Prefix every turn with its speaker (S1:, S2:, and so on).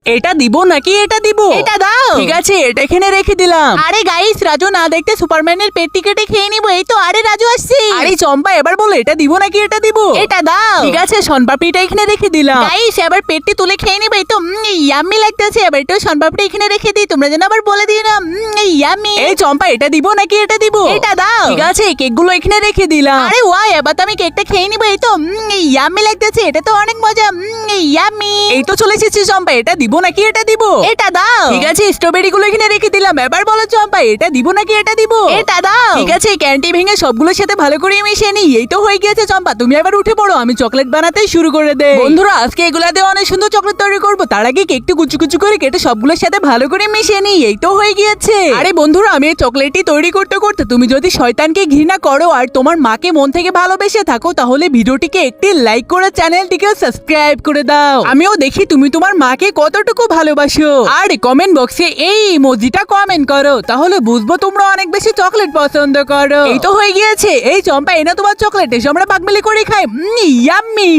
S1: এটা দিব নাকি এটা দিব?
S2: এটা দাও।
S1: ঠিক আছে, এটা এখানে রেখে দিলাম।
S2: আরে গাইস, রাজু না দেখতে সুপারম্যানের পেটটি কেটে খেয়ে নিবো। এই তো, আরে রাজু আসছে।
S1: আরে চম্পা, এবার বলো এটা দিব নাকি এটা দিব?
S2: এটা দাও।
S1: ঠিক আছে, শনপাপড়িটা এখানে রেখে দিলাম।
S2: গাইস, এবার পেটটি তুলে খেয়ে নিবে। এই তো ইয়াম্মি লাগতেছে। এবার একটু শনপাপড়ি এখানে রেখে দিই, তোমরা যেন আবার বলে দিও না ইয়াম্মি।
S1: এই চম্পা, এটা দিব নাকি এটা দিব?
S2: এটা দাও।
S1: ঠিক আছে, কেকগুলো এখানে রেখে দিলাম।
S2: আরে ওয়াও, এবার তো আমি কেকটা খেয়ে নিবো। এই তো ইয়াম্মি লাগতেছে, এটা তো অনেক মজা। ইয়াম্মি।
S1: এই তো চলে এসেছি চম্পা, এটা দিব নাকি এটা দিব?
S2: এটা দাও।
S1: ঠিক আছে, স্ট্রবেরি গুলো এখানে রেখে দিলাম। এবার বলো চম্পা, এটা দিব নাকি এটা দিব?
S2: এটা দাও।
S1: ঠিক আছে, ক্যান্ডি ভেঙে সবগুলোর সাথে ভালো করে মিশিয়ে নিই। এই তো হয়ে গিয়েছে চম্পা, তুমি এবার উঠে পড়ো, আমি চকলেট বানাতে শুরু করে দেই। বন্ধুরা, আজকে এগুলা দিয়ে অনেক সুন্দর চকলেট তৈরি করবো। তার আগে কেকটা কুচু কুচু করে কেটে সবগুলোর সাথে ভালো করে মিশিয়ে নিই। এই তো হয়ে গিয়েছে। আরে বন্ধুরা, আমি এই চকলেটটি তৈরি করতে করতে তুমি যদি শয়তানকে ঘৃণা করো আর তোমার মাকে মন থেকে ভালোবেসে থাকো, তাহলে ভিডিওটিকে একটি লাইক করে চ্যানেলটিকে সাবস্ক্রাইব করে দাও। আমিও দেখি তুমি তোমার মাকে কতটুকু ভালোবাসো। আর কমেন্ট বক্সে এই ইমোজিটা কমেন্ট করো, তাহলে বুঝবো তোমরা অনেক বেশি চকলেট পছন্দ করো। এই তো হয়ে গিয়েছে। এই চম্পা, এনে তোমার চকলেট, এসে আমরা পাকমিলি করে খাই। ইয়াম্মি।